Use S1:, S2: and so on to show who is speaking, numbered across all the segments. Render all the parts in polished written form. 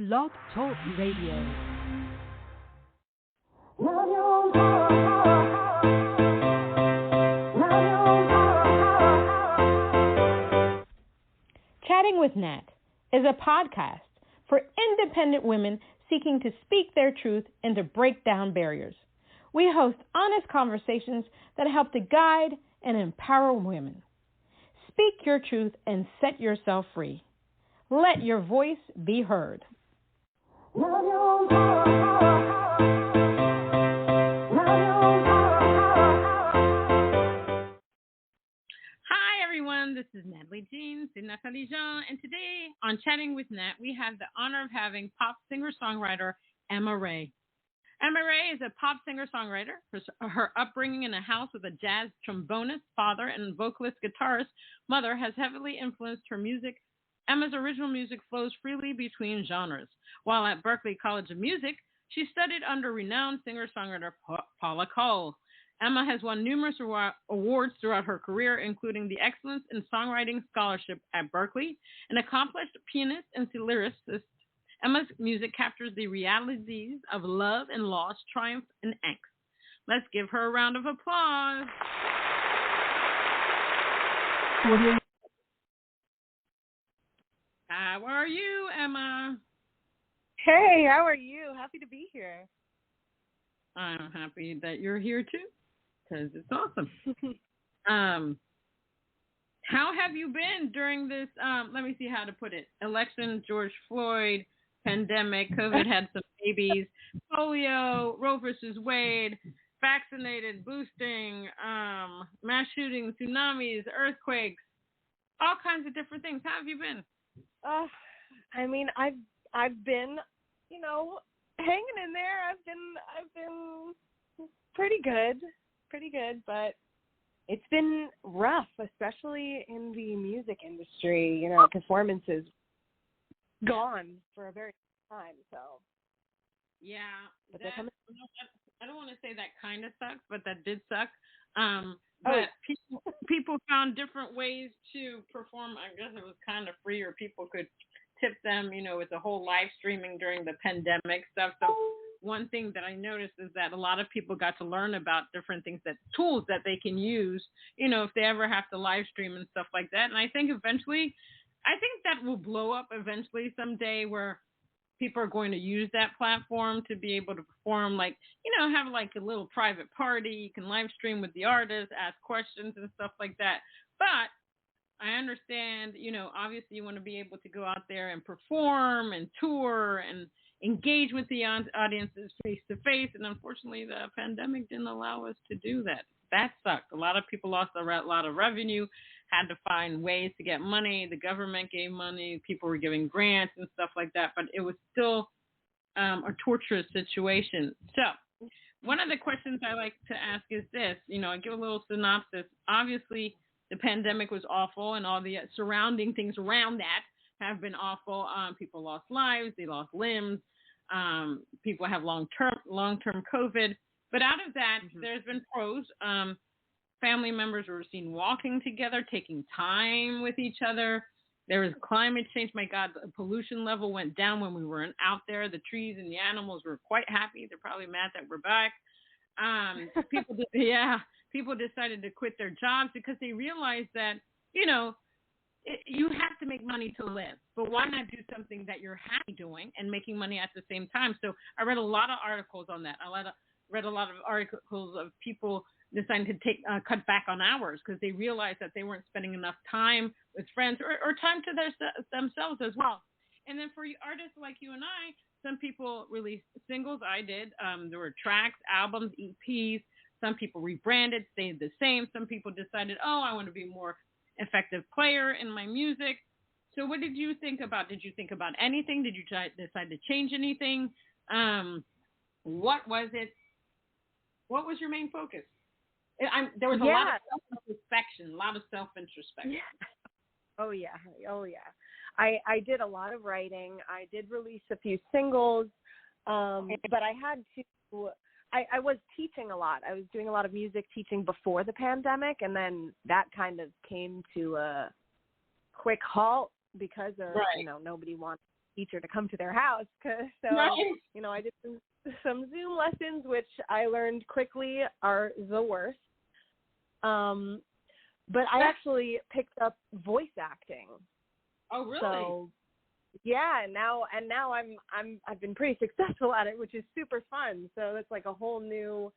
S1: Blog Talk Radio. Chatting with Nat is a podcast for independent women seeking to speak their truth and to break down barriers. We host honest conversations that help to guide and empower women. Speak your truth and set yourself free. Let your voice be heard. Hi everyone, this is Natalie Jean, c'est Nathalie Jean, and today on Chatting with Nat, we have the honor of having pop singer-songwriter Emma Rae. Emma Rae is a pop singer-songwriter. Her upbringing in a house with a jazz trombonist father and vocalist guitarist mother has heavily influenced her music. Emma's original music flows freely between genres. While at Berklee College of Music, she studied under renowned singer-songwriter Paula Cole. Emma has won numerous awards throughout her career, including the Excellence in Songwriting Scholarship at Berklee, an accomplished pianist and lyricist. Emma's music captures the realities of love and loss, triumph and angst. Let's give her a round of applause. How are you, Emma?
S2: Hey, how are you? Happy to be here.
S1: I'm happy that you're here too, because it's awesome. How have you been during this, let me see how to put it, election, George Floyd, pandemic, COVID had some babies, polio, Roe versus Wade, vaccinated, boosting, mass shootings, tsunamis, earthquakes, all kinds of different things. How have you been?
S2: I mean, I've been, hanging in there. I've been pretty good, but it's been rough, especially in the music industry. Performances gone for a very long time. So
S1: yeah, I don't want to say that kind of sucks, but that did suck. But people found different ways to perform. I guess it was kind of free, or people could tip them, with the whole live streaming during the pandemic stuff. So one thing that I noticed is that a lot of people got to learn about different things, tools that they can use, if they ever have to live stream and stuff like that. And I think that will blow up eventually someday, where people are going to use that platform to be able to perform, have like a little private party. You can live stream with the artist, ask questions and stuff like that. But I understand, obviously you want to be able to go out there and perform and tour and engage with the audiences face to face. And unfortunately, the pandemic didn't allow us to do that. That sucked. A lot of people lost a lot of revenue, had to find ways to get money. The government gave money. People were giving grants and stuff like that. But it was still a torturous situation. So one of the questions I like to ask is this. I give a little synopsis. Obviously, the pandemic was awful, and all the surrounding things around that have been awful. People lost lives. They lost limbs. People have long-term COVID. But out of that, there's been pros. Family members were seen walking together, taking time with each other. There was climate change. My God, the pollution level went down when we weren't out there. The trees and the animals were quite happy. They're probably mad that we're back. People decided to quit their jobs because they realized that, you have to make money to live, but why not do something that you're happy doing and making money at the same time? So I read a lot of articles on that. Read a lot of articles of people deciding to cut back on hours because they realized that they weren't spending enough time with friends or time to themselves as well. And then for artists like you and I, some people released singles. I did. There were tracks, albums, EPs. Some people rebranded, stayed the same. Some people decided, I want to be more effective player in my music. So what did you think about? Did you think about anything? Did you decide to change anything? What was it? What was your main focus? There was a lot of self-introspection, a lot of self-introspection.
S2: Yeah. Oh, yeah. I did a lot of writing. I did release a few singles, but I had to I was teaching a lot. I was doing a lot of music teaching before the pandemic, and then that kind of came to a quick halt because of, nobody wanted teacher to come to their house. So, you know, I did some Zoom lessons, which I learned quickly are the worst. But I actually picked up voice acting.
S1: Oh, really?
S2: So, yeah, and now I've been pretty successful at it, which is super fun. So it's like a whole new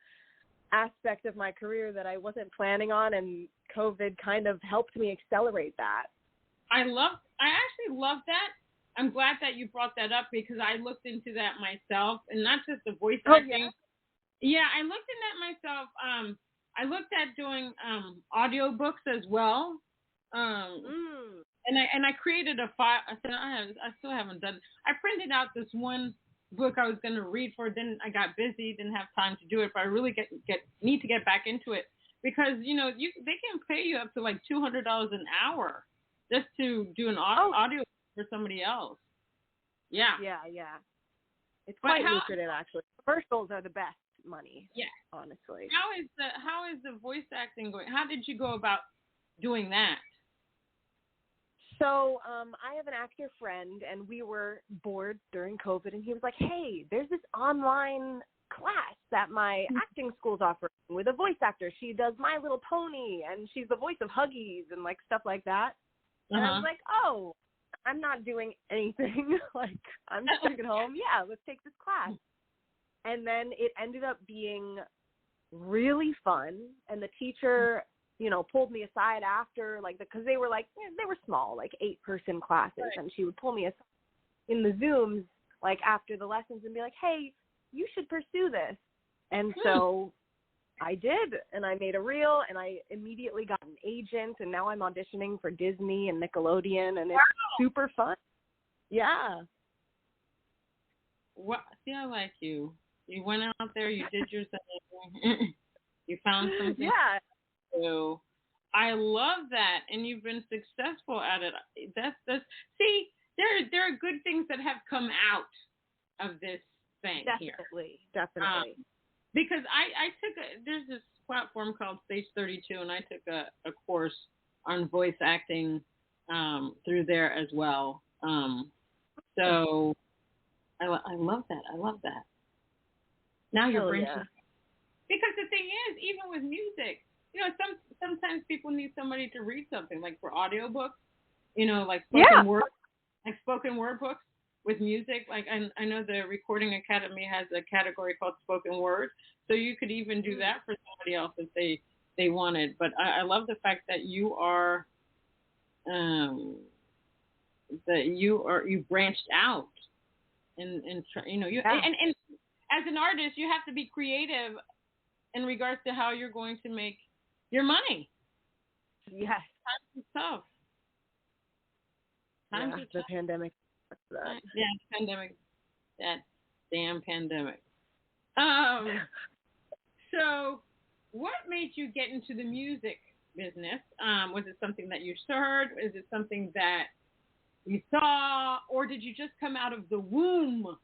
S2: aspect of my career that I wasn't planning on, and COVID kind of helped me accelerate that.
S1: I actually love that. I'm glad that you brought that up because I looked into that myself, and not just the voice acting. Yeah, I looked into that myself. I looked at doing audiobooks as well. And I created a file. I still haven't done. I printed out this one book I was going to read for. Then I got busy, didn't have time to do it. But I really need to get back into it because you know they can pay you up to like $200 an hour just to do an audio for somebody else. Yeah.
S2: It's quite lucrative actually. Commercials are the best money.
S1: Yeah.
S2: Honestly.
S1: How is the voice acting going? How did you go about doing that?
S2: So I have an actor friend, and we were bored during COVID, and he was like, hey, there's this online class that my acting school's offering with a voice actor. She does My Little Pony, and she's the voice of Huggies and, like, stuff like that. And I was like, oh, I'm not doing anything. Like, I'm just sitting at home. Yeah, let's take this class. And then it ended up being really fun, and the teacher – you know, pulled me aside after, like, because they were small, like 8-person classes, right. And she would pull me aside in the Zooms, like, after the lessons and be like, hey, you should pursue this. And so I did, and I made a reel, and I immediately got an agent, and now I'm auditioning for Disney and Nickelodeon, and it's super fun. Yeah.
S1: What? See, I like you. You went out there, you did your thing, you found something.
S2: Yeah.
S1: So I love that, and you've been successful at it. That's see, there are good things that have come out of this thing here.
S2: Definitely.
S1: Because I took there's this platform called Stage 32, and I took a course on voice acting through there as well. So I love that. I love that. Now you're branching. Because the thing is, even with music. You know, sometimes people need somebody to read something, like for audiobooks, you know, like spoken word books with music. Like I know the Recording Academy has a category called spoken word, so you could even do that for somebody else if they wanted. But I love the fact that you branched out and you know and as an artist you have to be creative in regards to how you're going to make your money.
S2: Yes.
S1: Times are tough.
S2: The pandemic.
S1: Yeah, pandemic. That damn pandemic. So, what made you get into the music business? Was it something that you heard? Is it something that you saw? Or did you just come out of the womb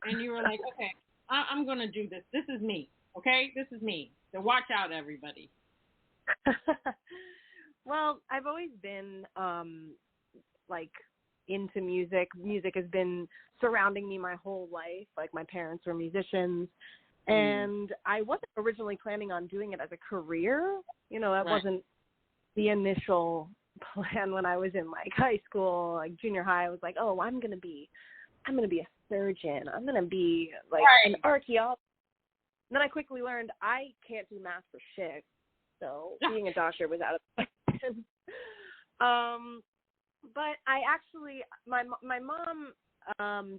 S1: and you were like, okay, I'm going to do this. This is me. Okay? This is me. So watch out, everybody.
S2: Well, I've always been like into music. Music has been surrounding me my whole life. Like my parents were musicians, and I wasn't originally planning on doing it as a career. You know, that wasn't the initial plan when I was in like high school, like junior high. I was like, oh, I'm gonna be a surgeon. I'm gonna be like an archaeologist. And then I quickly learned I can't do math for shit. So being a doctor was out of the question. But I actually, my mom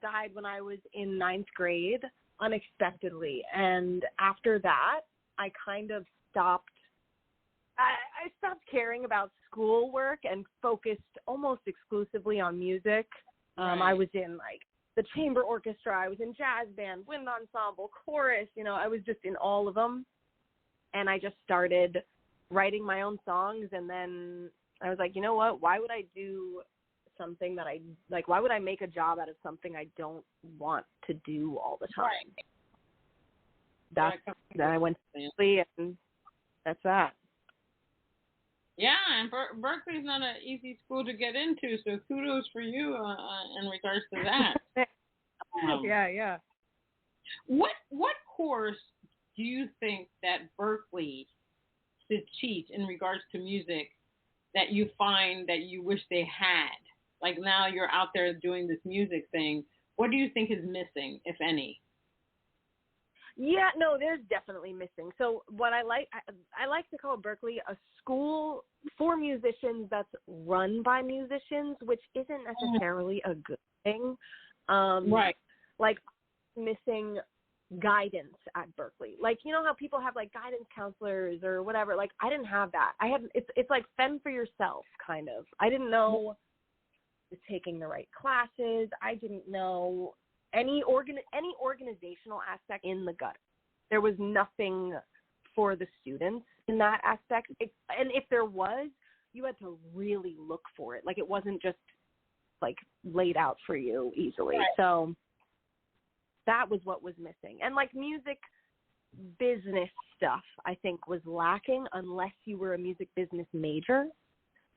S2: died when I was in 9th grade unexpectedly. And after that, I kind of stopped. I stopped caring about schoolwork and focused almost exclusively on music. I was in like the chamber orchestra. I was in jazz band, wind ensemble, chorus. You know, I was just in all of them. And I just started writing my own songs. And then I was like, you know what? Why would I do something that I like? Why would I make a job out of something I don't want to do all the time? Then I went to Berklee, and that's that.
S1: Yeah, and Berklee's not an easy school to get into, so kudos for you in regards to that.
S2: Yeah.
S1: What course do you think that Berklee should teach in regards to music that you find that you wish they had? Like now you're out there doing this music thing. What do you think is missing, if any?
S2: Yeah, no, there's definitely missing. So what I like to call Berklee a school for musicians that's run by musicians, which isn't necessarily a good thing.
S1: Right.
S2: Like missing guidance at Berklee. Like, you know how people have like guidance counselors or whatever. Like I didn't have that. It's like fend for yourself kind of. I didn't know taking the right classes. I didn't know any organizational aspect in the gut. There was nothing for the students in that aspect. And if there was, you had to really look for it. Like it wasn't just like laid out for you easily. Right. So that was what was missing. And like music business stuff, I think was lacking unless you were a music business major.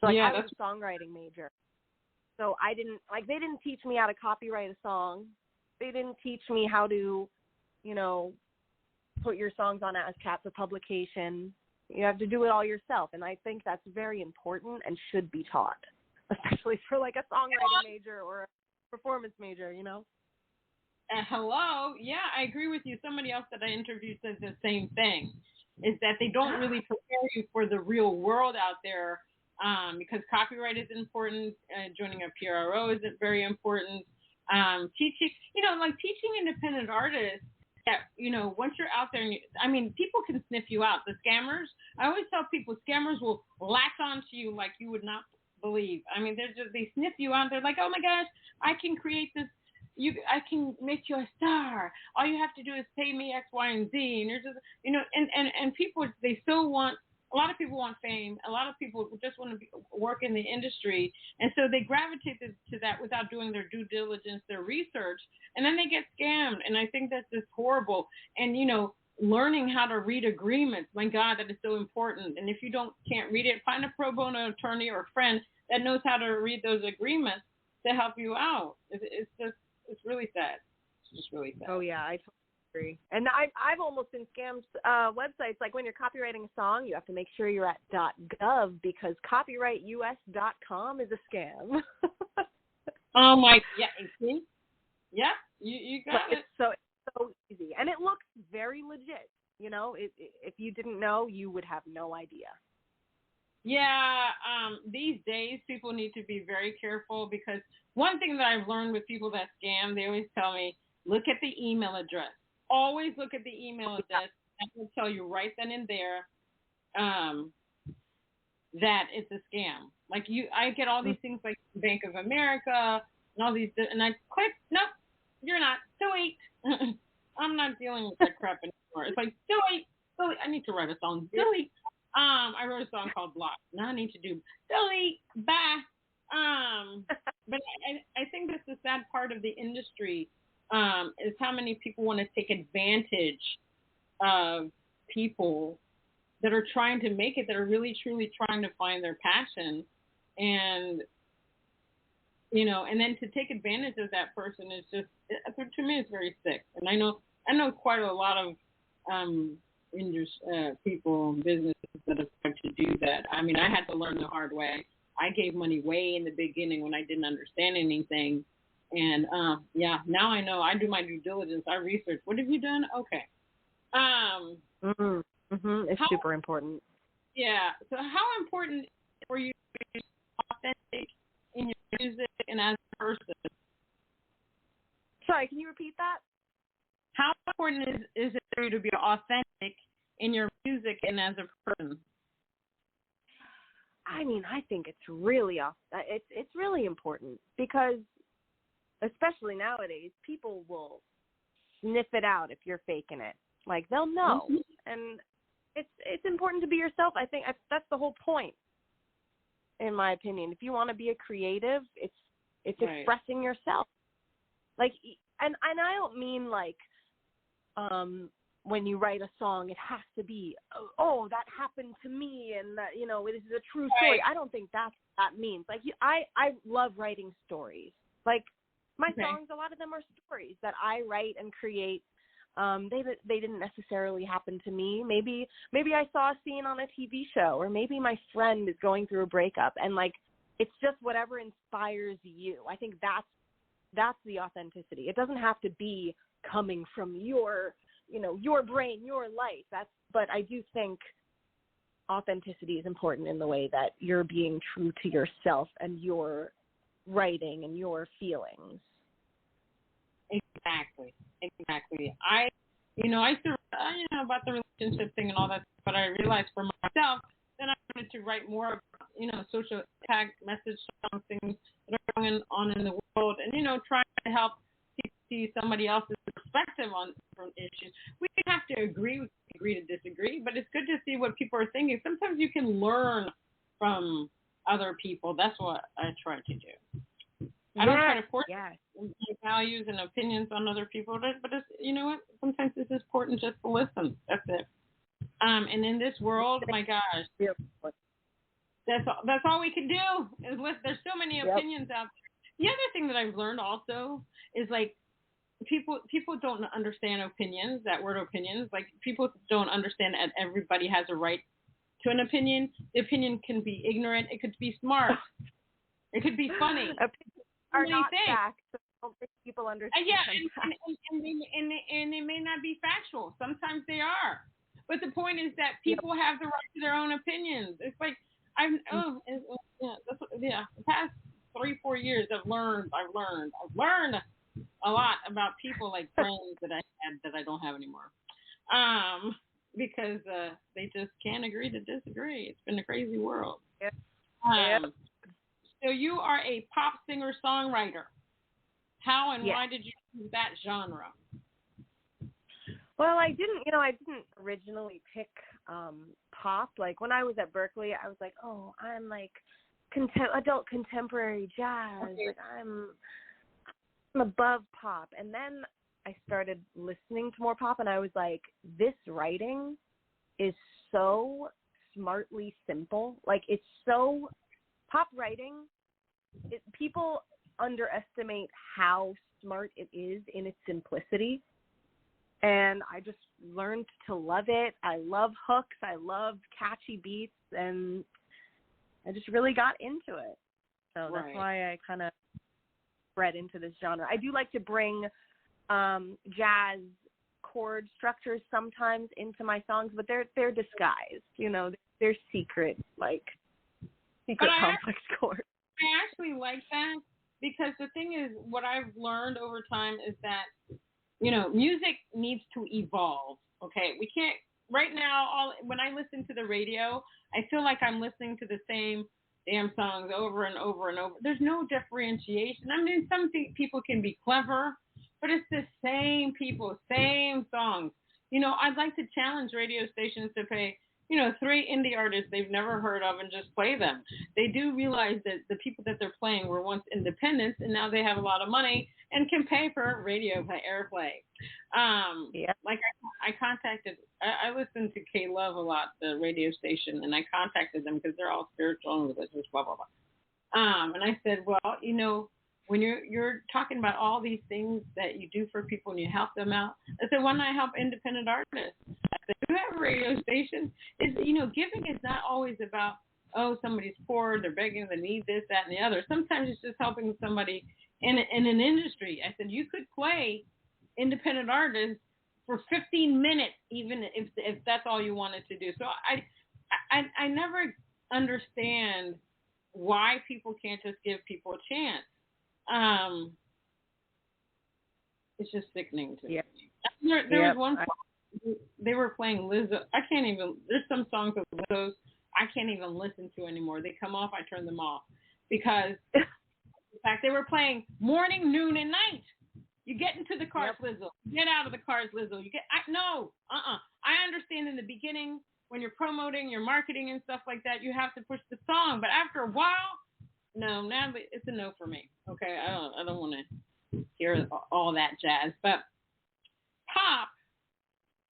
S2: So like I was a songwriting major. So they didn't teach me how to copyright a song. They didn't teach me how to, put your songs on ASCAP for publication. You have to do it all yourself. And I think that's very important and should be taught, especially for like a songwriting major or a performance major,
S1: Hello. Yeah, I agree with you. Somebody else that I interviewed says the same thing, is that they don't really prepare you for the real world out there because copyright is important. Joining a PRO is very important. Teaching, teaching independent artists that, once you're out there, people can sniff you out. The scammers, I always tell people, scammers will latch onto you like you would not believe. They sniff you out. They're like, oh my gosh, I can create this. I can make you a star. All you have to do is pay me X, Y, and Z. And you're just, and people, a lot of people want fame. A lot of people just want to work in the industry. And so they gravitate to that without doing their due diligence, their research. And then they get scammed. And I think that's just horrible. And, learning how to read agreements, my God, that is so important. And if you can't read it, find a pro bono attorney or friend that knows how to read those agreements to help you out. It's really sad. It's just really sad.
S2: Oh, yeah, I totally agree. And I've almost been scammed websites. Like when you're copywriting a song, you have to make sure you're at .gov because copyrightus.com is a scam.
S1: Oh, my. Yeah, see? Yeah, you got it.
S2: It's so easy. And it looks very legit. If you didn't know, you would have no idea.
S1: Yeah, these days people need to be very careful because one thing that I've learned with people that scam, they always tell me, look at the email address. Always look at the email address. That will tell you right then and there that it's a scam. Like I get all these things like Bank of America and all these, and I click, nope, you're not. Delete. I'm not dealing with that crap anymore. It's like delete. I need to write a song. Delete. I wrote a song called Block. Now I need to do delete. Bye. But I think that's the sad part of the industry is how many people want to take advantage of people that are trying to make it, that are really truly trying to find their passion, and and then to take advantage of that person is just, to me, it's very sick. And I know quite a lot of people and businesses that have tried to do that. I had to learn the hard way. I gave money way in the beginning when I didn't understand anything. And, now I know. I do my due diligence. I research. What have you done? Okay.
S2: It's super important.
S1: Yeah. So how important for you to be authentic in your music and as a person?
S2: Sorry, can you repeat that?
S1: How important is it for you to be authentic in your music and as a person?
S2: I think it's really important because, especially nowadays, people will sniff it out if you're faking it. Like they'll know, and it's important to be yourself. I think that's the whole point, in my opinion. If you want to be a creative, it's right. Expressing yourself. Like, and I don't mean like when you write a song, it has to be, oh, that happened to me, and that, you know, this is a true story. I don't think that means. Like, I love writing stories. Like, my songs, a lot of them are stories that I write and create. They didn't necessarily happen to me. Maybe I saw a scene on a TV show, or maybe my friend is going through a breakup, and like, it's just whatever inspires you. I think that's the authenticity. It doesn't have to be coming from your brain, your life. But I do think authenticity is important in the way that you're being true to yourself and your writing and your feelings.
S1: Exactly. I used to, about the relationship thing and all that, but I realized for myself that I wanted to write more about, social impact message songs, things that are going on in the world, and, trying to help people see somebody else's perspective on different issues. We have to agree to disagree, but it's good to see what people are thinking. Sometimes you can learn from other people. That's what I try to do. I don't try to force values and opinions on other people, but it's, you know what? Sometimes it's important just to listen. That's it. And in this world, my gosh, that's all we can do is listen. There's so many opinions out there. The other thing that I've learned also is, like, people don't understand opinions. That word opinions, like, people don't understand that everybody has a right to an opinion. The opinion can be ignorant. It could be smart. It could be funny.
S2: Are not facts. So I don't think people understand.
S1: And it may not be factual. Sometimes they are. But the point is that people have the right to their own opinions. It's like the past 3-4 years I've learned a lot about people, like friends that I had that I don't have anymore. Because they just can't agree to disagree. It's been a crazy world. So you are a pop singer-songwriter. How and why did you choose that genre?
S2: Well, I didn't originally pick pop. Like, when I was at Berklee, I was like, oh, I'm like adult contemporary jazz. Okay. Like, I'm above pop. And then I started listening to more pop, and I was like, this writing is so smartly simple. Like, it's so pop writing. People underestimate how smart it is in its simplicity. And I just learned to love it. I love hooks. I love catchy beats. And I just really got into it. So that's why I kind of bred into this genre. I do like to bring jazz chord structures sometimes into my songs, but they're disguised. They're secret, complex chords.
S1: I actually like that, because the thing is, what I've learned over time is that, music needs to evolve. Okay, we can't right now. When I listen to the radio, I feel like I'm listening to the same damn songs over and over and over. There's no differentiation. I mean, some people can be clever, but it's the same people, same songs. I'd like to challenge radio stations to pay 3 indie artists they've never heard of and just play them. They do realize that the people that they're playing were once independents, and now they have a lot of money and can pay for radio airplay. Like I listen to K-Love a lot, the radio station, and I contacted them because they're all spiritual and religious, blah, blah, blah. And I said, well, when you're talking about all these things that you do for people and you help them out, I said, why not help independent artists? I said, you have a radio station. Giving is not always about, oh, somebody's poor, they're begging, they need this, that, and the other. Sometimes it's just helping somebody in an industry. I said, you could play independent artists for 15 minutes, even if that's all you wanted to do. So I never understand why people can't just give people a chance. It's just sickening to me. There was one song, they were playing Lizzo. There's some songs of Lizzo's I can't even listen to anymore. They come off, I turn them off. Because, in fact, they were playing morning, noon, and night. You get into the cars, Lizzo. Get out of the cars, Lizzo. I understand in the beginning when you're promoting, you're marketing and stuff like that, you have to push the song. But after a while, no, now it's a no for me. Okay, I don't want to hear all that jazz. But pop,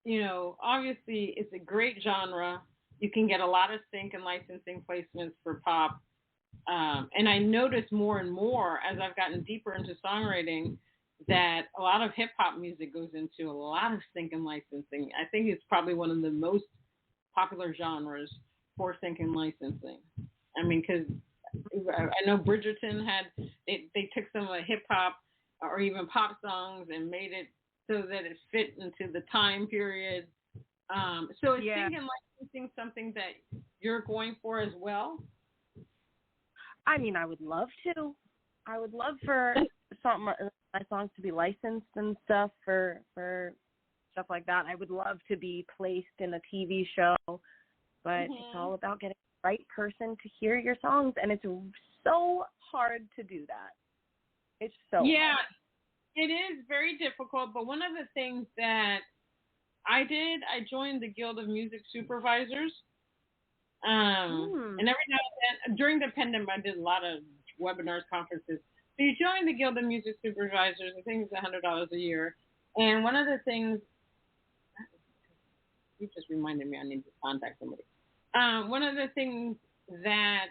S1: obviously it's a great genre. You can get a lot of sync and licensing placements for pop. And I notice more and more as I've gotten deeper into songwriting that a lot of hip hop music goes into a lot of sync and licensing. I think it's probably one of the most popular genres for sync and licensing. I mean, because I know Bridgerton they took some of the hip hop or even pop songs and made it so that it fit into the time period. So is sync and licensing something that you're going for as well?
S2: I mean, I would love to. I would love for my songs to be licensed and stuff for stuff like that. I would love to be placed in a TV show, but it's all about getting the right person to hear your songs, and it's so hard to do that. It's so hard.
S1: It is very difficult, but one of the things that I joined the Guild of Music Supervisors. And every now and then, during the pandemic, I did a lot of webinars, conferences. So you join the Guild of Music Supervisors. I think it's $100 a year. And one of the things, you just reminded me I need to contact somebody. One of the things that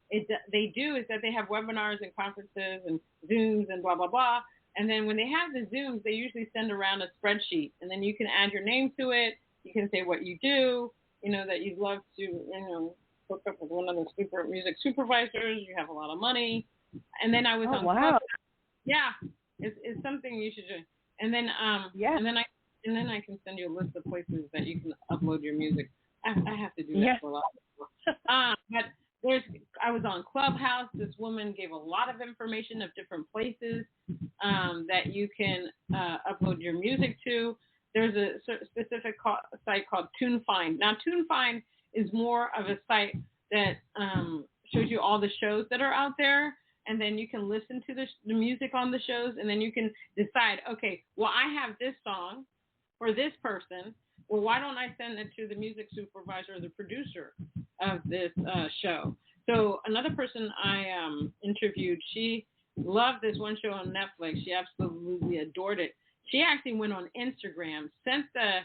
S1: they do is that they have webinars and conferences and Zooms and blah, blah, blah. And then when they have the Zooms, they usually send around a spreadsheet. And then you can add your name to it. You can say what you do. That you'd love to, hook up with one of the super music supervisors. You have a lot of money. And then I was on Clubhouse. Yeah, it's something you should do. And then and then I can send you a list of places that you can upload your music. I have to do that for a lot of people. But I was on Clubhouse. This woman gave a lot of information of different places that you can upload your music to. There's a specific site called TuneFind. Now, TuneFind is more of a site that shows you all the shows that are out there, and then you can listen to the music on the shows, and then you can decide, okay, well, I have this song for this person. Well, why don't I send it to the music supervisor or the producer of this show? So another person I interviewed, she loved this one show on Netflix. She absolutely adored it. She actually went on Instagram, sent the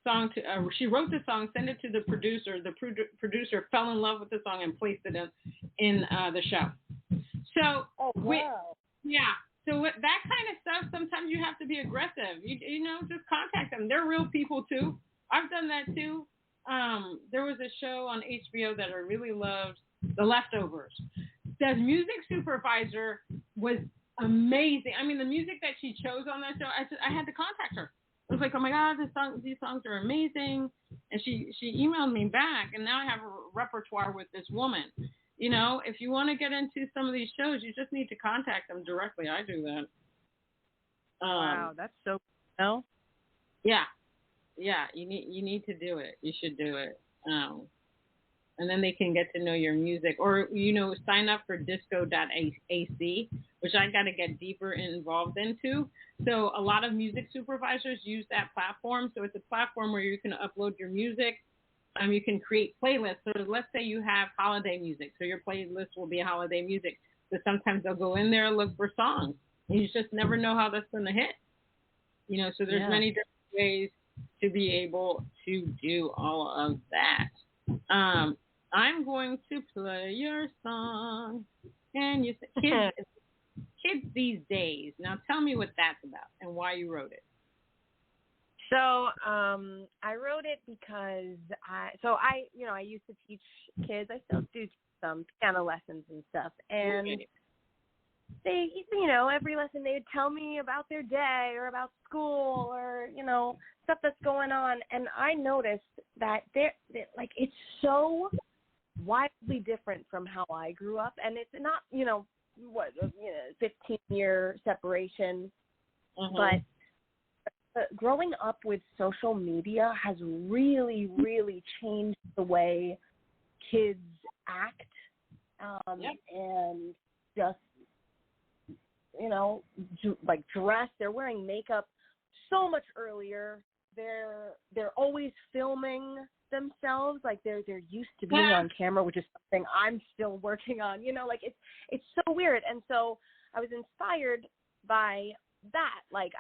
S1: song to, she wrote the song, sent it to the producer. The producer fell in love with the song and placed it in the show. So, so with that kind of stuff, sometimes you have to be aggressive. You just contact them. They're real people too. I've done that too. There was a show on HBO that I really loved, The Leftovers. The music supervisor was amazing. I mean, the music that she chose on that show, I had to contact her. I was like, oh my God, these songs are amazing. And she emailed me back, and now I have a repertoire with this woman. If you want to get into some of these shows, you just need to contact them directly. I do that.
S2: Wow, that's so cool.
S1: Yeah, you need to do it. You should do it. And then they can get to know your music, or sign up for disco.ac, which I got to get deeper involved into. So a lot of music supervisors use that platform. So it's a platform where you can upload your music. You can create playlists. So let's say you have holiday music, so your playlist will be holiday music. So sometimes they'll go in there and look for songs. You just never know how that's going to hit. So there's many different ways to be able to do all of that. I'm going to play your song. And you say, kids these days. Now tell me what that's about and why you wrote it.
S2: So I wrote it because I used to teach kids. I still do some piano lessons and stuff. And they, every lesson they would tell me about their day or about school or, stuff that's going on. And I noticed that it's so widely different from how I grew up. And it's not, 15-year separation. But growing up with social media has really, really changed the way kids act and just, dress. They're wearing makeup so much earlier. They're always filming themselves. Like they're used to being on camera, which is something I'm still working on. It's so weird. And so I was inspired by that. Like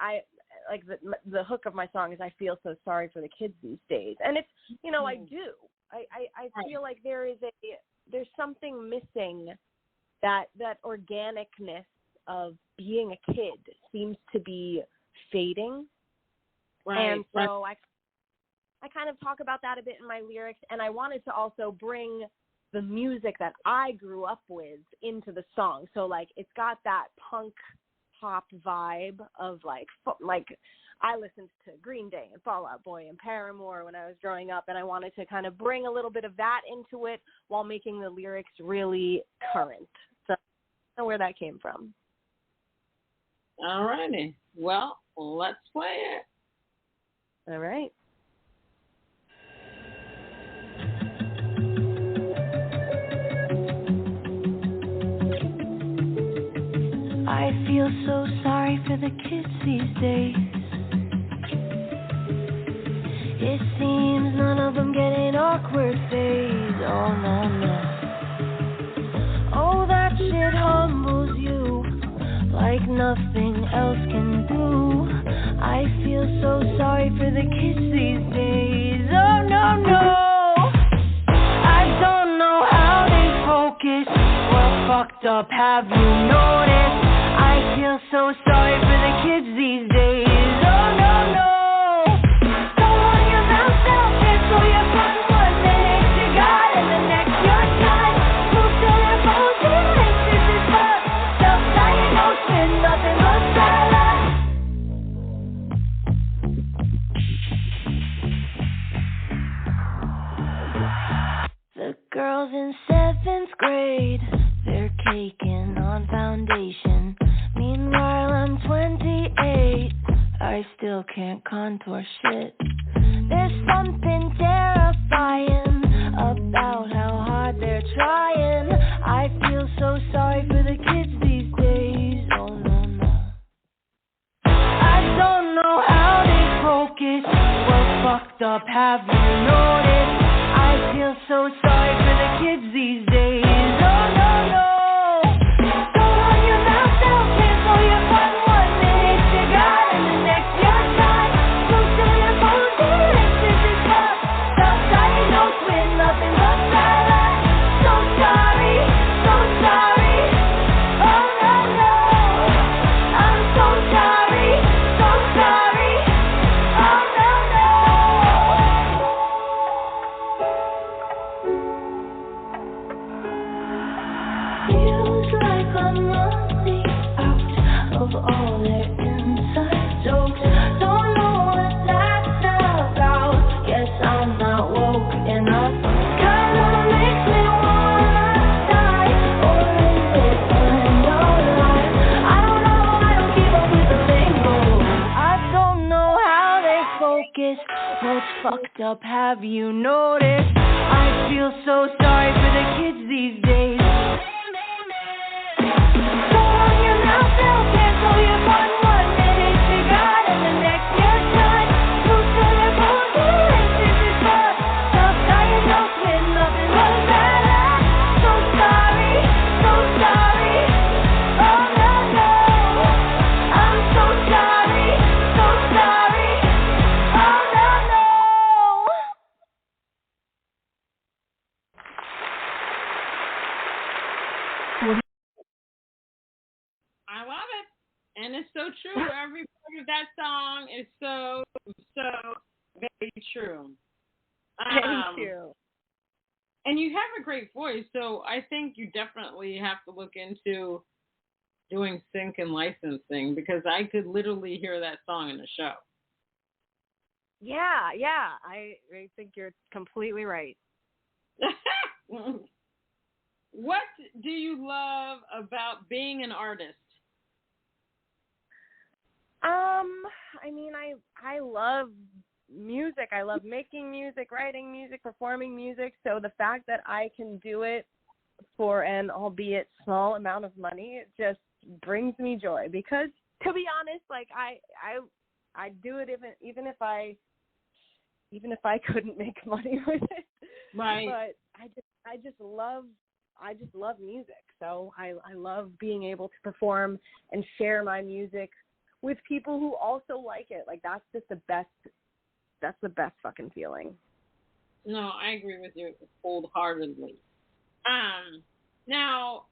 S2: like the hook of my song is I feel so sorry for the kids these days. And it's, you know, I do. I feel like there's something missing, that organicness of being a kid seems to be fading. Right. And so I kind of talk about that a bit in my lyrics, and I wanted to also bring the music that I grew up with into the song. So like it's got that punk pop vibe of like I listened to Green Day and Fall Out Boy and Paramore when I was growing up, and I wanted to kind of bring a little bit of that into it while making the lyrics really current. So I don't know where that came from.
S1: All righty. Well, let's play it.
S2: All right.
S3: I feel so sorry for the kids these days. It seems none of them get an awkward phase. Oh, no, no. Oh, that shit humbles you like nothing else can do. I feel so sorry for the kids these days. Oh, no, no. I don't know how they focus. What fucked up have you noticed? I feel so sorry for the kids these days. Oh, no, no. Don't run your mouth down, cancel your fun 1 minute to God, and the next your time. Move to their phones and anxious as fuck. Self-diagnosed with nothing but silence. The girls in 7th grade, they're caking on foundation. Meanwhile, I'm 28. I still can't contour shit. There's something terrifying about how hard they're trying. I feel so sorry for the kids these days. Oh, no, no. I don't know how they focus. What fucked up have you noticed? I feel so sorry for the kids these days. Oh, no, no. Don't run your mouth down, cancel your fun 1 minute to God, and the next your time. Move to their phones and anxious as fuck. Self-diagnosed with nothing but silence. So sorry, so sorry. Oh, no, no. I'm so sorry, so sorry. Oh, no, no. Feels like I'm only out of all their inside jokes. Don't know what that's about. Guess I'm not woke enough. Kinda makes me wanna die. Or is it end of life? I don't know, I don't keep up with the lingo. I don't know how they focus. What's fucked up have you noticed? I feel so sorry for the kids these days. Don't run your mouth down, cancel your fun 1 minute to God, and the next your time. Move to their phones and anxious as fuck. Self-diagnosed with nothing but silence. So sorry, so sorry. Oh, no, no. I'm so sorry, so sorry. Oh, no, no.
S1: I love it. And it's so true. Every part of that song is so very true.
S2: Thank you.
S1: And you have a great voice, so I think you definitely have to look into doing sync and licensing, because I could literally hear that song in the show.
S2: Yeah. I think you're completely right.
S1: What do you love about being an artist?
S2: I mean, I love music. I love making music, writing music, performing music. So the fact that I can do it for an albeit small amount of money, it just brings me joy. Because to be honest, like I do it even if I couldn't make money with it.
S1: Right.
S2: But I just love music. So I love being able to perform and share my music with people who also like it. Like, that's just the best. That's the best fucking feeling.
S1: No, I agree with you wholeheartedly. Now,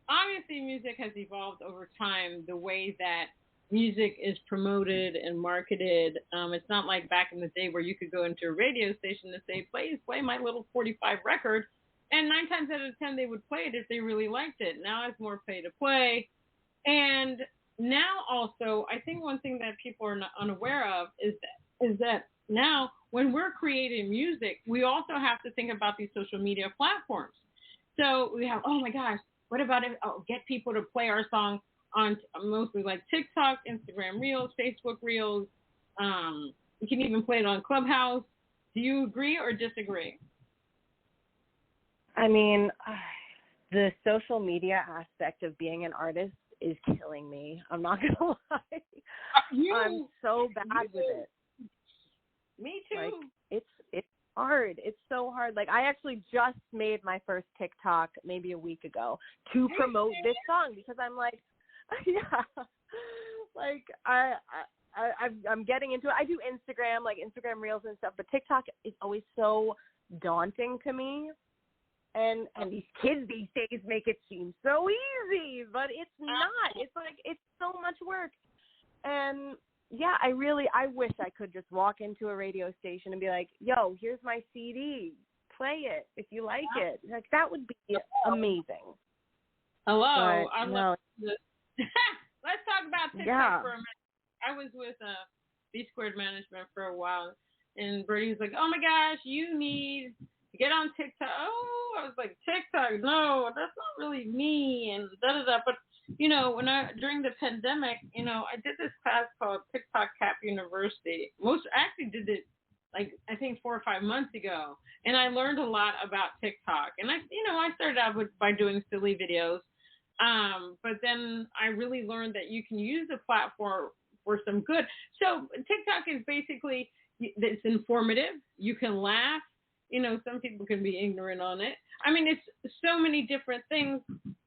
S1: obviously, music has evolved over time. The way that music is promoted and marketed. It's not like back in the day where you could go into a radio station and say, play my little 45 record, and 9 times out of 10 they would play it if they really liked it. Now it's more pay to play. And now also, I think one thing that people are not unaware of is that now when we're creating music, we also have to think about these social media platforms. So we have, oh my gosh, what about if get people to play our song on mostly like TikTok, Instagram Reels, Facebook Reels. You can even play it on Clubhouse. Do you agree or disagree?
S2: I mean, the social media aspect of being an artist is killing me. I'm not going to lie. I'm so bad with it.
S1: Me too.
S2: Like, it's hard. It's so hard. Like, I actually just made my first TikTok maybe a week ago to promote this song because I'm like, yeah, like I'm getting into it. I do Instagram, like Instagram Reels and stuff, but TikTok is always so daunting to me. And these kids these days make it seem so easy, but it's not. It's like, it's so much work. And yeah, I wish I could just walk into a radio station and be like, yo, here's my CD. Play it if you like it. Like, that would be amazing.
S1: Hello.
S2: But,
S1: I love this. Let's talk about TikTok for a minute. I was with B Squared Management for a while, and Brady's like, oh my gosh, you need to get on TikTok. Oh, I was like, TikTok? No, that's not really me, and da-da-da. But, you know, during the pandemic, you know, I did this class called TikTok Cap University. I actually did it, like, I think 4 or 5 months ago, and I learned a lot about TikTok. And I started out by doing silly videos. But then I really learned that you can use the platform for some good. So TikTok is basically, it's informative. You can laugh. You know, some people can be ignorant on it. I mean, it's so many different things,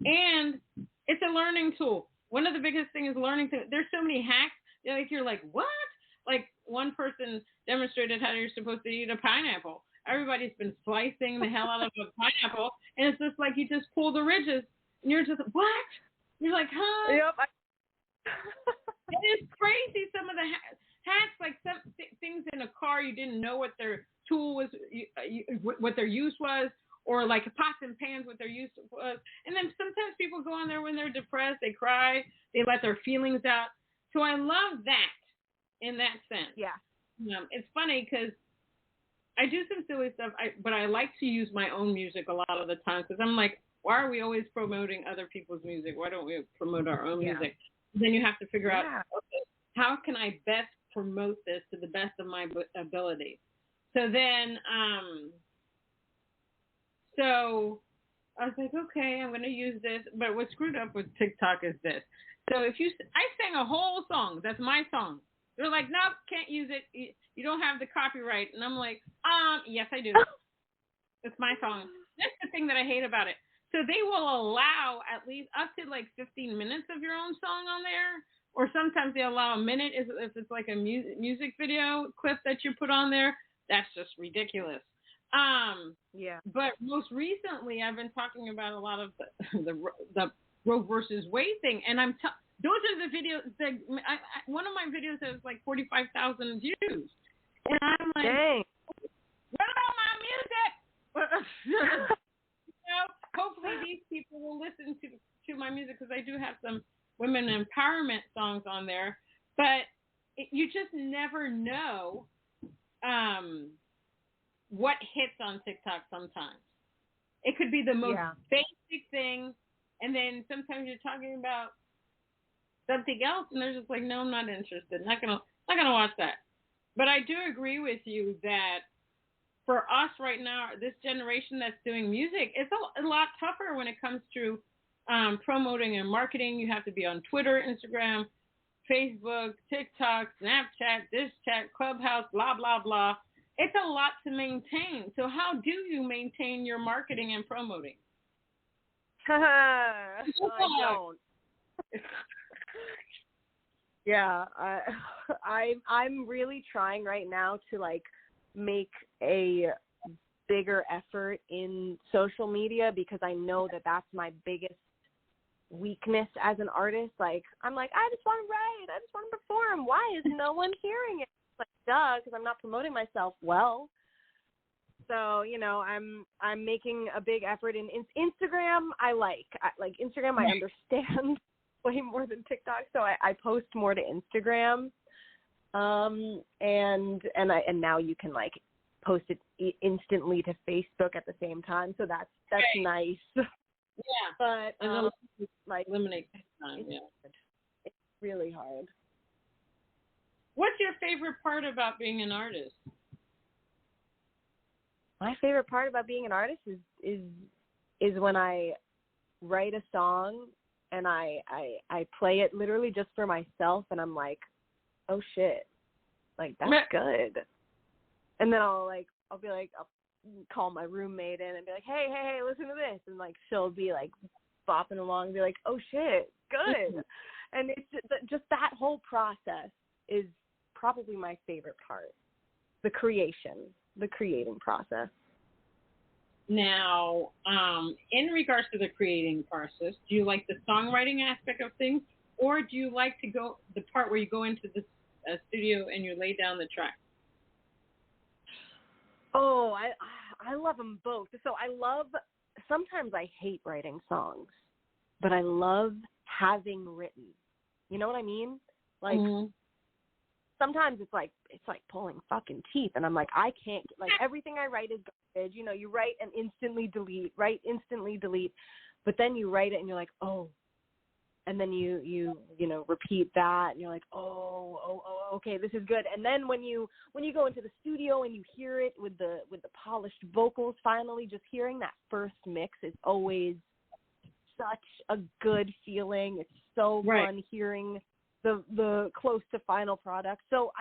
S1: and it's a learning tool. One of the biggest things is learning. There's so many hacks. You're like, what? Like, one person demonstrated how you're supposed to eat a pineapple. Everybody's been slicing the hell out of a pineapple, and it's just like you just pull the ridges. And you're just, what? You're like, huh?
S2: Yep.
S1: It is crazy, some of the hacks, like some things in a car, you didn't know what their tool was, what their use was, or like pots and pans, what their use was. And then sometimes people go on there when they're depressed, they cry, they let their feelings out. So I love that in that sense.
S2: Yeah.
S1: It's funny because I do some silly stuff, but I like to use my own music a lot of the time because I'm like, why are we always promoting other people's music? Why don't we promote our own music? Then you have to figure out, okay, how can I best promote this to the best of my ability? So then, so I was like, okay, I'm going to use this. But what's screwed up with TikTok is this. So I sang a whole song. That's my song. They're like, nope, can't use it. You don't have the copyright. And I'm like, yes, I do. It's my song. That's the thing that I hate about it. So they will allow at least up to like 15 minutes of your own song on there, or sometimes they allow a minute if it's like a music video clip that you put on there. That's just ridiculous. But most recently, I've been talking about a lot of the Roe versus Wade thing, and those are the videos. One of my videos has like 45,000 views, and I'm like, dang, what about my music? Hopefully these people will listen to my music because I do have some women empowerment songs on there. But you just never know what hits on TikTok sometimes. It could be the most basic thing, and then sometimes you're talking about something else, and they're just like, no, I'm not interested. Not gonna watch that. But I do agree with you that for us right now, this generation that's doing music, it's a lot tougher when it comes to promoting and marketing. You have to be on Twitter, Instagram, Facebook, TikTok, Snapchat, this chat, Clubhouse, blah, blah, blah. It's a lot to maintain. So how do you maintain your marketing and promoting?
S2: I don't. Yeah, I'm really trying right now to like make a bigger effort in social media because I know that that's my biggest weakness as an artist. Like, I'm like, I just want to write, I just want to perform. Why is no one hearing it? It's like, duh, because I'm not promoting myself well. So, you know, I'm making a big effort in Instagram. I like Instagram. I understand way more than TikTok, so I post more to Instagram. And now you can like post it instantly to Facebook at the same time, so that's nice.
S1: Yeah,
S2: but
S1: like eliminate time. Yeah,
S2: it's really hard.
S1: What's your favorite part about being an artist?
S2: My favorite part about being an artist is when I write a song and I play it literally just for myself, and I'm like, oh shit, like that's good. And then I'll be like, I'll call my roommate in and be like, hey, listen to this, and like she'll be like bopping along and be like, oh shit, good. And it's just that whole process is probably my favorite part, the creating process.
S1: Now, in regards to the creating process, do you like the songwriting aspect of things, or do you like to go the part where you go into the studio and you lay down the track?
S2: Oh, I love them both. So sometimes I hate writing songs, but I love having written. You know what I mean? Like, sometimes it's like pulling fucking teeth, and I'm like, I can't, like, everything I write is garbage. You know, you write and instantly delete, but then you write it and you're like, oh, and then you know, repeat that, and you're like, oh, okay, this is good. And then when you go into the studio and you hear it with the polished vocals, finally, just hearing that first mix is always such a good feeling. It's so fun hearing the close to final product. So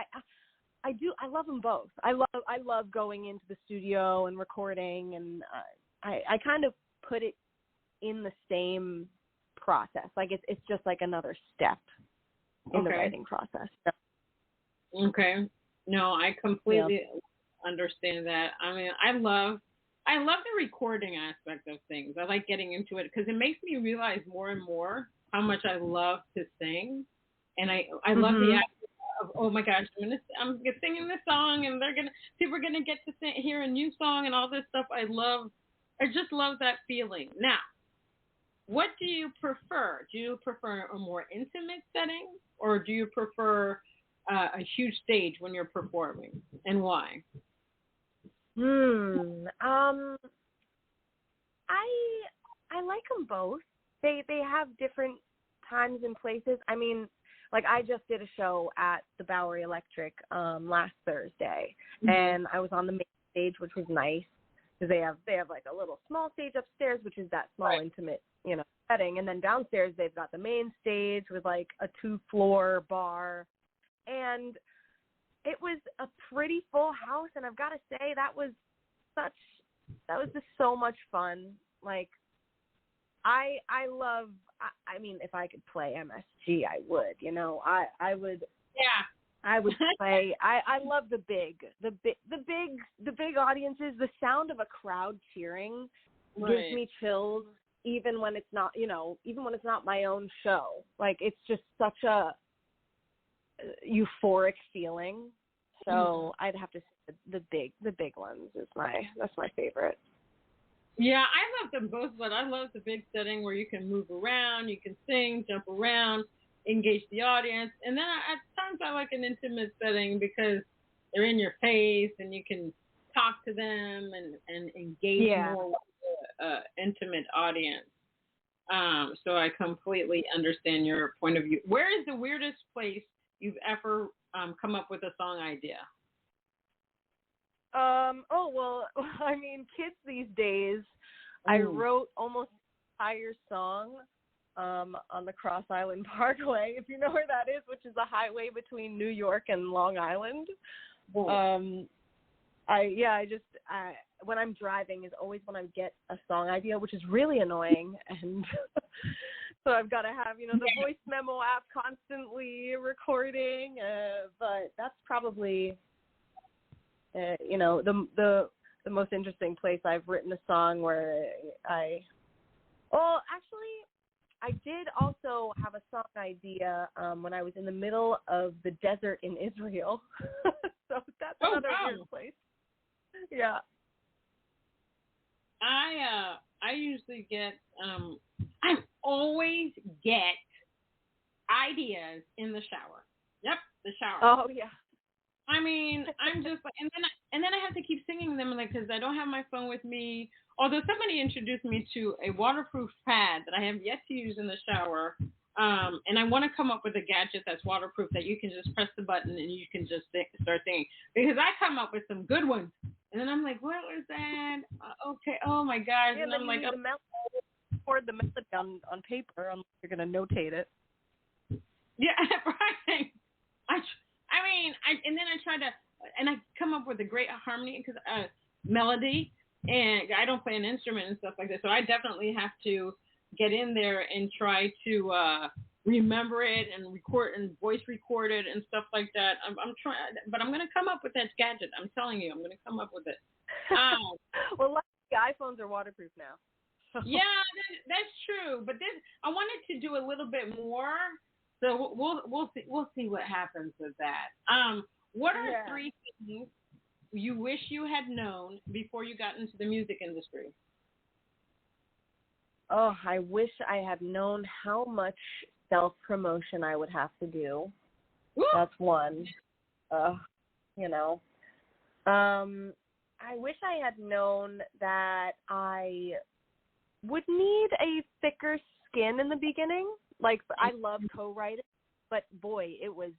S2: I love them both. I love going into the studio and recording, and I kind of put it in the same process. Like it's just like another step in the writing process. So.
S1: Okay. No, I completely understand that. I mean, I love the recording aspect of things. I like getting into it because it makes me realize more and more how much I love to sing. And I love the aspect of, oh my gosh, I'm singing this song, and people are gonna get to hear a new song and all this stuff. I just love that feeling. Now, what do you prefer? Do you prefer a more intimate setting, or do you prefer a huge stage when you're performing, and why?
S2: I like them both. They have different times and places. I mean, like I just did a show at the Bowery Electric last Thursday, and I was on the main stage, which was nice because they have like a little small stage upstairs, which is that small intimate, you know, setting, and then downstairs they've got the main stage with like a 2-floor bar, and it was a pretty full house, and I've got to say that was just so much fun. Like I mean, if I could play MSG, I would, you know, I would.
S1: Yeah.
S2: I would play. I love the big audiences. The sound of a crowd cheering gives me chills, even when it's not, you know, even when it's not my own show. Like it's just such a euphoric feeling. So I'd have to say the big ones that's my favorite.
S1: Yeah, I love them both, but I love the big setting where you can move around, you can sing, jump around, engage the audience. And then at times I like an intimate setting because they're in your face and you can talk to them and engage more with the intimate audience. So I completely understand your point of view. Where is the weirdest place you've ever come up with a song idea?
S2: Oh, well, I mean, kids these days, I wrote almost an entire song on the Cross Island Parkway, if you know where that is, which is a highway between New York and Long Island. When I'm driving is always when I get a song idea, which is really annoying. And So I've got to have, the voice memo app constantly recording. But that's probably, the most interesting place I've written a song where I did also have a song idea when I was in the middle of the desert in Israel. So that's another weird place. Yeah.
S1: I usually get I always get ideas in the shower. Yep, the shower.
S2: Oh yeah.
S1: I mean, I'm just like, and then I have to keep singing them because I don't have my phone with me. Although somebody introduced me to a waterproof pad that I have yet to use in the shower, and I want to come up with a gadget that's waterproof that you can just press the button and you can just start singing. Because I come up with some good ones, and then I'm like, what was that? Okay, oh my gosh,
S2: yeah,
S1: and I'm like,
S2: record the melody on paper unless you're gonna notate it.
S1: Yeah, right. And then I try to, and I come up with a great harmony because melody, and I don't play an instrument and stuff like that, so I definitely have to get in there and try to remember it and record and voice record it and stuff like that. I'm trying, but I'm gonna come up with that gadget. I'm telling you, I'm gonna come up with it.
S2: Well, luckily iPhones are waterproof now.
S1: Yeah, that's true. But I wanted to do a little bit more. So we'll see what happens with that. What are 3 things you wish you had known before you got into the music industry?
S2: Oh, I wish I had known how much self-promotion I would have to do. Woo! That's one. I wish I had known that I would need a thicker skin in the beginning. Like, I love co-writing, but boy, it was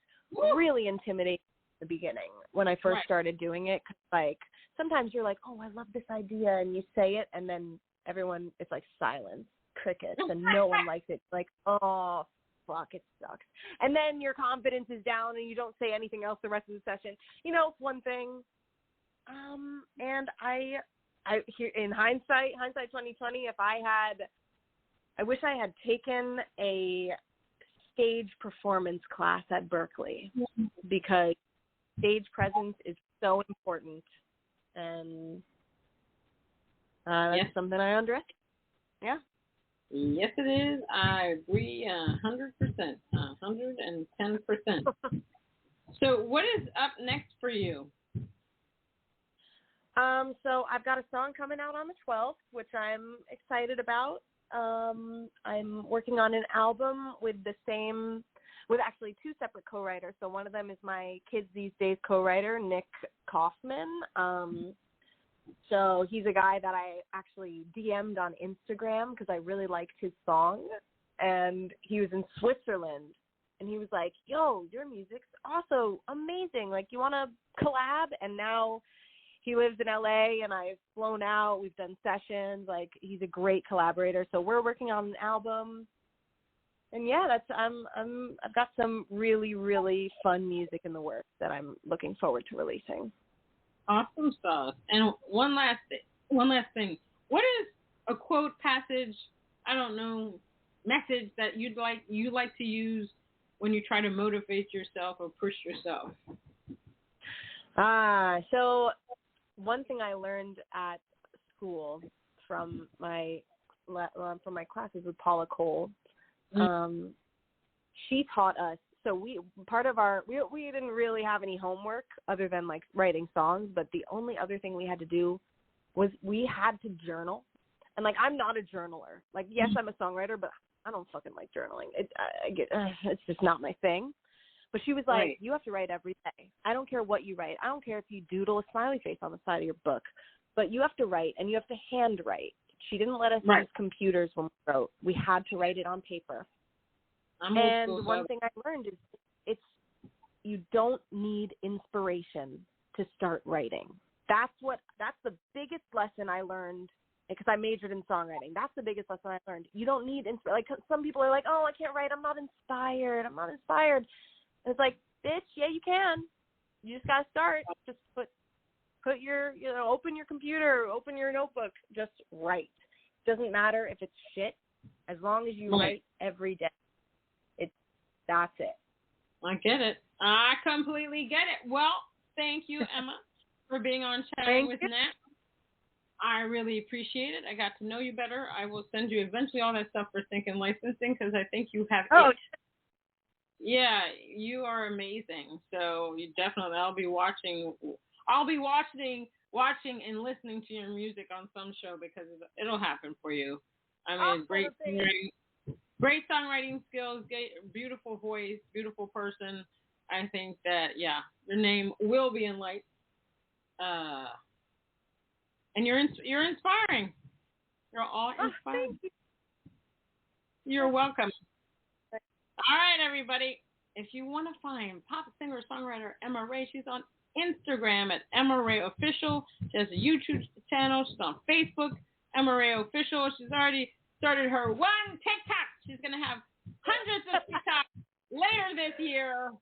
S2: really intimidating at the beginning when I first started doing it. 'Cause, like, sometimes you're like, oh, I love this idea, and you say it, and then everyone, it's like silence, crickets, and no one likes it. Like, oh, fuck, it sucks. And then your confidence is down, and you don't say anything else the rest of the session. It's one thing. And I here in hindsight 2020, I wish I had taken a stage performance class at Berklee because stage presence is so important, and that's something I underestimate. Yeah.
S1: Yes, it is. I agree 100%, 110%. So what is up next for you?
S2: So I've got a song coming out on the 12th, which I'm excited about. I'm working on an album with actually 2 separate co-writers. So one of them is my Kids These Days co-writer, Nick Kaufman. So he's a guy that I actually DM'd on Instagram because I really liked his song. And he was in Switzerland. And he was like, yo, your music's also amazing. Like, you want to collab? And now he lives in LA, and I've flown out. We've done sessions. Like, he's a great collaborator. So we're working on an album, and yeah, I've got some really, really fun music in the works that I'm looking forward to releasing.
S1: Awesome stuff. And one last thing. What is a quote, passage, I don't know, message that you like to use when you try to motivate yourself or push yourself?
S2: So one thing I learned at school from my classes with Paula Cole, she taught us. So we didn't really have any homework other than like writing songs, but the only other thing we had to do was we had to journal. And like, I'm not a journaler. Like, yes, I'm a songwriter, but I don't fucking like journaling. It's just not my thing. But she was like, you have to write every day. I don't care what you write. I don't care if you doodle a smiley face on the side of your book, but you have to write, and you have to hand write. She didn't let us use computers when we wrote. We had to write it on paper. And one thing I learned is you don't need inspiration to start writing. That's the biggest lesson I learned, because I majored in songwriting. That's the biggest lesson I learned. You don't need inspiration. Like, some people are like, oh, I can't write. I'm not inspired. And it's like, bitch, yeah, you can. You just got to start. Just put your, open your computer, open your notebook, just write. Doesn't matter if it's shit. As long as you write every day, that's it.
S1: I get it. I completely get it. Well, thank you, Emma, for being on Chatting with Nat. I really appreciate it. I got to know you better. I will send you eventually all that stuff for sync and licensing because I think you have it. Yeah, you are amazing. So you definitely, I'll be watching and listening to your music on some show because it'll happen for you. I mean, great songwriting skills, beautiful voice, beautiful person. I think that, your name will be in lights. And you're inspiring. You're all inspiring. You're welcome. All right, everybody. If you want to find pop singer-songwriter Emma Rae, she's on Instagram at Emma Rae Official. She has a YouTube channel. She's on Facebook, Emma Rae Official. She's already started her one TikTok. She's going to have hundreds of TikToks later this year.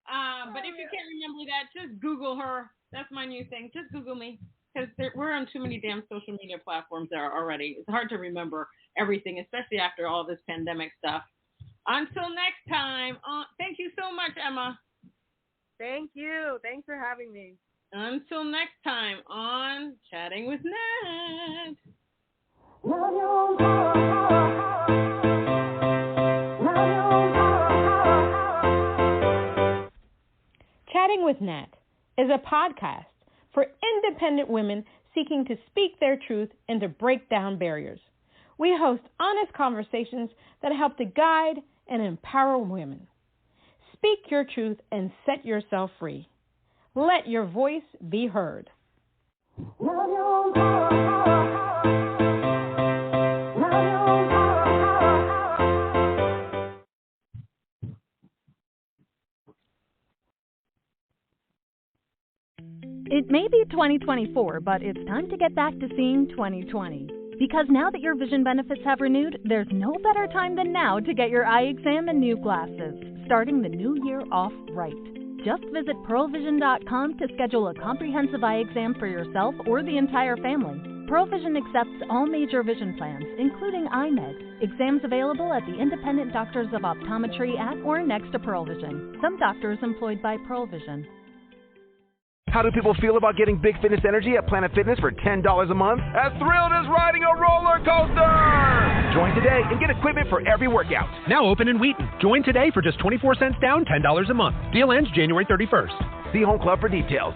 S1: But if you can't remember that, just Google her. That's my new thing. Just Google me. Because we're on too many damn social media platforms there already. It's hard to remember everything, especially after all this pandemic stuff. Until next time, thank you so much, Emma.
S2: Thank you. Thanks for having me.
S1: Until next time on Chatting with Nat. Chatting with Nat is a podcast for independent women seeking to speak their truth and to break down barriers. We host honest conversations that help to guide and empower women. Speak your truth and set yourself free. Let your voice be heard.
S4: It may be 2024, but it's time to get back to seeing 2020. Because now that your vision benefits have renewed, there's no better time than now to get your eye exam and new glasses, starting the new year off right. Just visit pearlvision.com to schedule a comprehensive eye exam for yourself or the entire family. Pearl Vision accepts all major vision plans, including iMed. Exams available at the Independent Doctors of Optometry at or next to Pearl Vision. Some doctors employed by Pearl Vision.
S5: How do people feel about getting Big Fitness Energy at Planet Fitness for $10 a month? As thrilled as riding a roller coaster! Join today and get equipment for every workout.
S6: Now open in Wheaton. Join today for just 24 cents down, $10 a month. Deal ends January 31st.
S5: See Home Club for details.